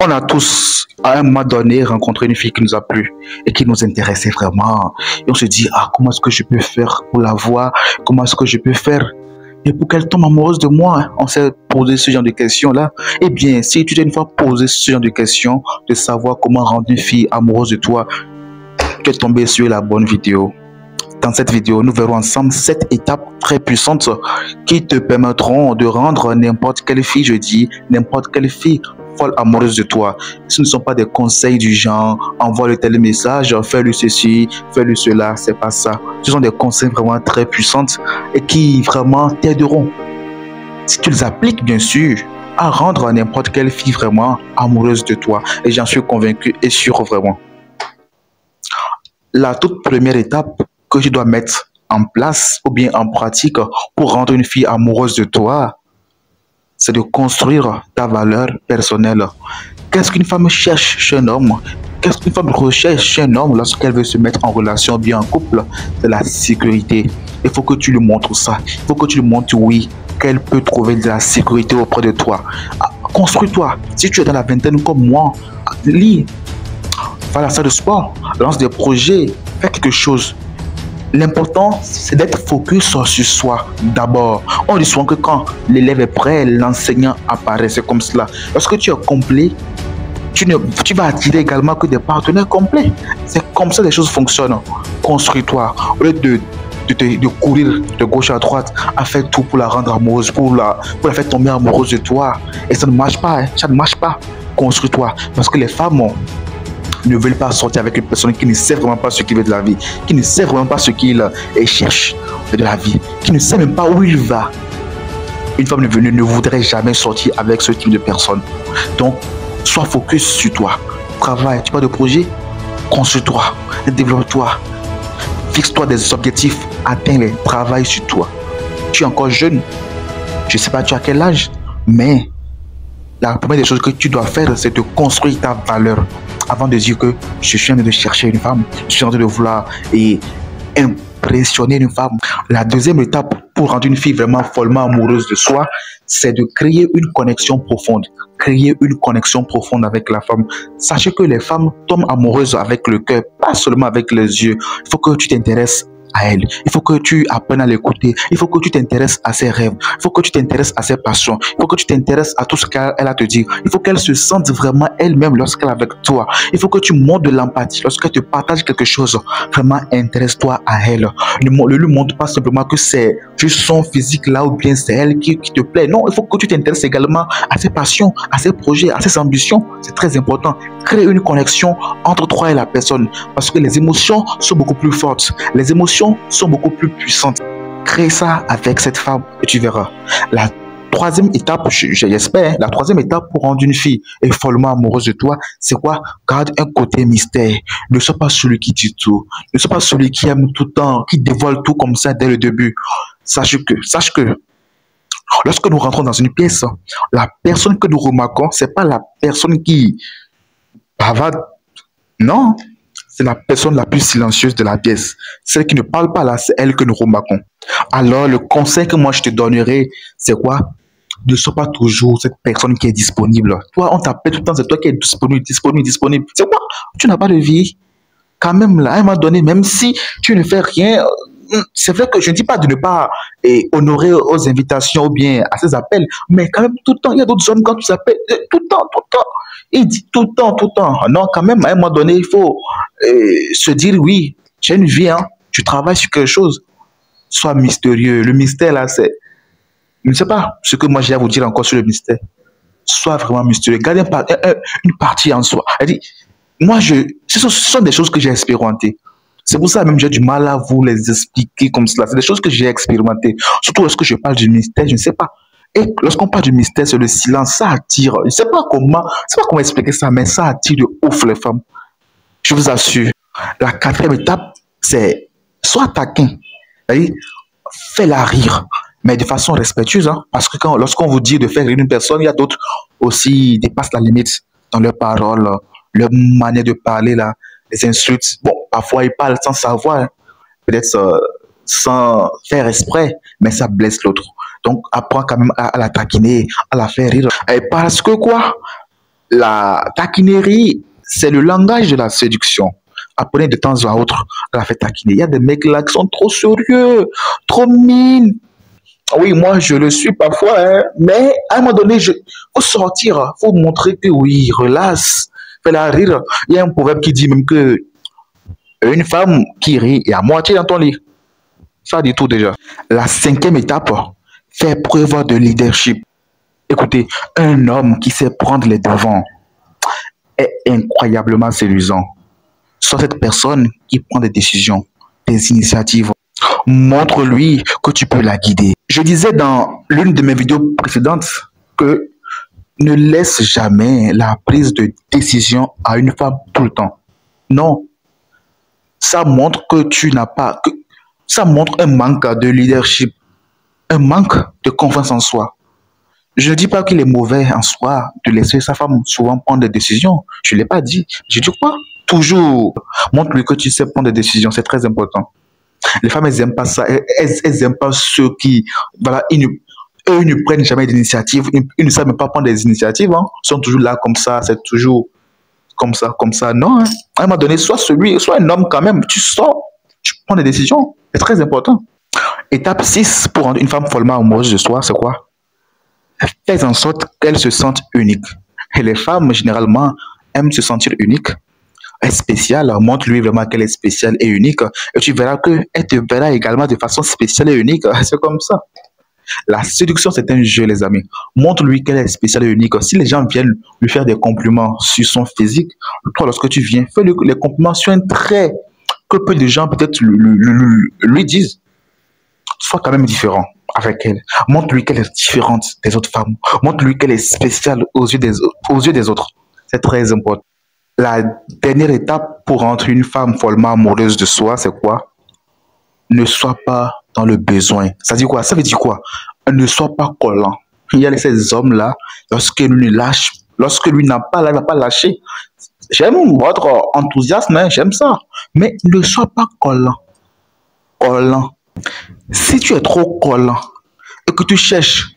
On a tous, à un moment donné, rencontré une fille qui nous a plu et qui nous intéressait vraiment. Et on se dit, ah, comment est-ce que je peux faire pour la voir? Comment est-ce que je peux faire et pour qu'elle tombe amoureuse de moi? On s'est posé ce genre de questions-là. Eh bien, si tu t'es une fois posé ce genre de questions, de savoir comment rendre une fille amoureuse de toi, tu es tombé sur la bonne vidéo. Dans cette vidéo, nous verrons ensemble 7 étapes très puissantes qui te permettront de rendre n'importe quelle fille, je dis, n'importe quelle fille folle amoureuse de toi. Ce ne sont pas des conseils du genre, envoie-le tel message, fais-le ceci, fais-le cela, c'est pas ça. Ce sont des conseils vraiment très puissants et qui vraiment t'aideront, si tu les appliques bien sûr, à rendre n'importe quelle fille vraiment amoureuse de toi. Et j'en suis convaincu et sûr vraiment. La toute première étape que tu dois mettre en place ou bien en pratique pour rendre une fille amoureuse de toi, c'est de construire ta valeur personnelle. Qu'est-ce qu'une femme cherche chez un homme? Qu'est-ce qu'une femme recherche chez un homme lorsqu'elle veut se mettre en relation, bien en couple? C'est la sécurité. Il faut que tu lui montres ça. Il faut que tu lui montres, oui, qu'elle peut trouver de la sécurité auprès de toi. Construis-toi. Si tu es dans la vingtaine comme moi, lis, va à la salle de sport, lance des projets, fais quelque chose. L'important, c'est d'être focus sur soi d'abord. On dit souvent que quand l'élève est prêt, l'enseignant apparaît. C'est comme cela. Lorsque tu es complet, tu vas attirer également que des partenaires complets. C'est comme ça que les choses fonctionnent. Construis-toi. Au lieu de courir de gauche à droite, à faire tout pour la rendre amoureuse, pour la faire tomber amoureuse de toi. Et ça ne marche pas. Hein. Ça ne marche pas. Construis-toi. Parce que les femmes ne veulent pas sortir avec une personne qui ne sait vraiment pas ce qu'il veut de la vie, qui ne sait vraiment pas ce qu'il cherche de la vie, qui ne sait même pas où il va. Une femme ne voudrait jamais sortir avec ce type de personne. Donc, sois focus sur toi. Travaille, tu as de projet, construis-toi, développe-toi, fixe-toi des objectifs, atteins-les, travaille sur toi. Tu es encore jeune, je ne sais pas tu as quel âge, mais la première des choses que tu dois faire, c'est de construire ta valeur. Avant de dire que je suis en train de chercher une femme, je suis en train de vouloir impressionner une femme. La deuxième étape pour rendre une fille vraiment follement amoureuse de soi, c'est de créer une connexion profonde. Créer une connexion profonde avec la femme. Sachez que les femmes tombent amoureuses avec le cœur, pas seulement avec les yeux. Il faut que tu t'intéresses à elle. Il faut que tu apprennes à l'écouter. Il faut que tu t'intéresses à ses rêves. Il faut que tu t'intéresses à ses passions. Il faut que tu t'intéresses à tout ce qu'elle a à te dire. Il faut qu'elle se sente vraiment elle-même lorsqu'elle est avec toi. Il faut que tu montres de l'empathie. Lorsqu'elle te partage quelque chose, vraiment intéresse-toi à elle. Ne lui montre pas simplement que c'est juste son physique là ou bien c'est elle qui te plaît. Non, il faut que tu t'intéresses également à ses passions, à ses projets, à ses ambitions. C'est très important. Crée une connexion entre toi et la personne parce que les émotions sont beaucoup plus fortes. Les émotions sont beaucoup plus puissantes. Crée ça avec cette femme et tu verras. La troisième étape, j'espère, la troisième étape pour rendre une fille follement amoureuse de toi, c'est quoi? Garde un côté mystère. Ne sois pas celui qui dit tout. Ne sois pas celui qui aime tout le temps, qui dévoile tout comme ça dès le début. Sache que lorsque nous rentrons dans une pièce, la personne que nous remarquons, c'est pas la personne qui bavarde. Non, c'est la personne la plus silencieuse de la pièce. Celle qui ne parle pas là, c'est elle que nous remarquons. Alors, le conseil que moi je te donnerai, c'est quoi? Ne sois pas toujours cette personne qui est disponible. Toi, on t'appelle tout le temps, c'est toi qui es disponible. C'est quoi? Tu n'as pas de vie. Quand même, là, à un moment donné, même si tu ne fais rien, c'est vrai que je ne dis pas de ne pas honorer aux invitations ou bien à ces appels, mais quand même, tout le temps, il y a d'autres hommes quand tu s'appelles, tout le temps, tout le temps. Il dit tout le temps, tout le temps. Non, quand même, à un moment donné, il faut se dire, oui, tu as une vie, hein, tu travailles sur quelque chose. Sois mystérieux. Le mystère, là, c'est... Je ne sais pas ce que moi j'ai à vous dire encore sur le mystère. Sois vraiment mystérieux. Gardez une partie en soi. Elle dit, moi, ce sont des choses que j'ai expérimentées. C'est pour ça même j'ai du mal à vous les expliquer comme cela. C'est des choses que j'ai expérimentées. Surtout lorsque je parle du mystère, je ne sais pas. Et lorsqu'on parle du mystère, c'est le silence, ça attire. Je ne sais pas comment expliquer ça, mais ça attire de ouf les femmes. Je vous assure. La quatrième étape, c'est sois taquin. Fais-la rire, mais de façon respectueuse. Hein, parce que lorsqu'on vous dit de faire rire une personne, il y a d'autres aussi qui dépassent la limite dans leurs paroles, leur manière de parler, là, les insultes. Bon, parfois ils parlent sans savoir, hein, peut-être sans faire exprès, mais ça blesse l'autre. Donc, apprends quand même à la taquiner, à la faire rire. Et parce que quoi? La taquinerie, c'est le langage de la séduction. Apprenez de temps à autre à la faire taquiner. Il y a des mecs là qui sont trop sérieux, trop mine. Oui, moi je le suis parfois, hein, mais à un moment donné, faut sortir, faut montrer que oui, relax, fais-la rire. Il y a un proverbe qui dit même que une femme qui rit est à moitié dans ton lit. Ça dit tout déjà. La cinquième étape, faire preuve de leadership. Écoutez, un homme qui sait prendre les devants est incroyablement séduisant. Sois cette personne qui prend des décisions, des initiatives. Montre-lui que tu peux la guider. Je disais dans l'une de mes vidéos précédentes que ne laisse jamais la prise de décision à une femme tout le temps. Non, ça montre que tu n'as pas, ça montre un manque de leadership, un manque de confiance en soi. Je ne dis pas qu'il est mauvais en soi de laisser sa femme souvent prendre des décisions. Je ne l'ai pas dit. Je dis quoi? Toujours. Montre-lui que tu sais prendre des décisions. C'est très important. Les femmes, elles n'aiment pas ça. Elles n'aiment pas ceux qui, voilà, eux, ils ne prennent jamais d'initiative. Ils ne savent même pas prendre des initiatives. Hein. Ils sont toujours là comme ça. C'est toujours comme ça, comme ça. Non. Hein. À un moment donné, soit un homme quand même. Tu sors, tu prends des décisions. C'est très important. Étape 6 pour rendre une femme follement amoureuse de soi, c'est quoi? Fais en sorte qu'elle se sente unique. Et les femmes, généralement, aiment se sentir unique, est spéciale. Montre-lui vraiment qu'elle est spéciale et unique. Et tu verras qu'elle te verra également de façon spéciale et unique. C'est comme ça. La séduction, c'est un jeu, les amis. Montre-lui qu'elle est spéciale et unique. Si les gens viennent lui faire des compliments sur son physique, toi, lorsque tu viens, fais-lui les compliments sur un trait que peu de gens peut-être lui disent. Sois quand même différent avec elle. Montre-lui qu'elle est différente des autres femmes. Montre-lui qu'elle est spéciale aux yeux des autres. C'est très important. La dernière étape pour rendre une femme follement amoureuse de soi, c'est quoi? Ne sois pas dans le besoin. Ça dit quoi? Ça veut dire quoi? Ne sois pas collant. Il y a ces hommes-là, lorsque lui lâche, lorsque lui n'a pas là, il va pas lâcher. J'aime votre enthousiasme, hein, j'aime ça. Mais ne sois pas collant. Collant. Si tu es trop collant et que tu cherches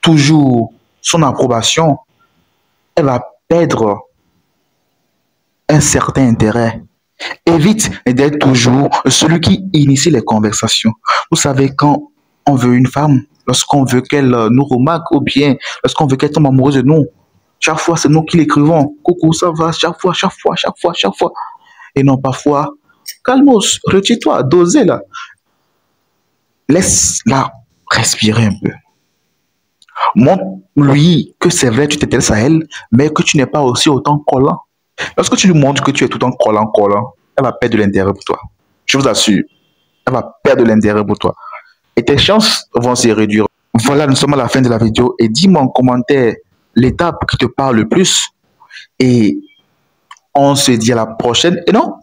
toujours son approbation, elle va perdre un certain intérêt. Évite d'être toujours celui qui initie les conversations. Vous savez, quand on veut une femme, lorsqu'on veut qu'elle nous remarque ou bien lorsqu'on veut qu'elle tombe amoureuse de nous, chaque fois c'est nous qui l'écrivons. Coucou, ça va, chaque fois. Et non, parfois, calmos, retire-toi, dosez là. Laisse-la respirer un peu. Montre-lui que c'est vrai, tu t'intéresses à elle, mais que tu n'es pas aussi autant collant. Lorsque tu lui montres que tu es tout le temps collant, elle va perdre de l'intérêt pour toi. Je vous assure, elle va perdre de l'intérêt pour toi. Et tes chances vont se réduire. Voilà, nous sommes à la fin de la vidéo. Et dis-moi en commentaire l'étape qui te parle le plus. Et on se dit à la prochaine. Et non,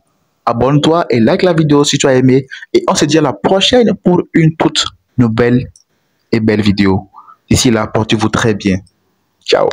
abonne-toi et like la vidéo si tu as aimé. Et on se dit à la prochaine pour une toute nouvelle et belle vidéo. D'ici là, portez-vous très bien. Ciao.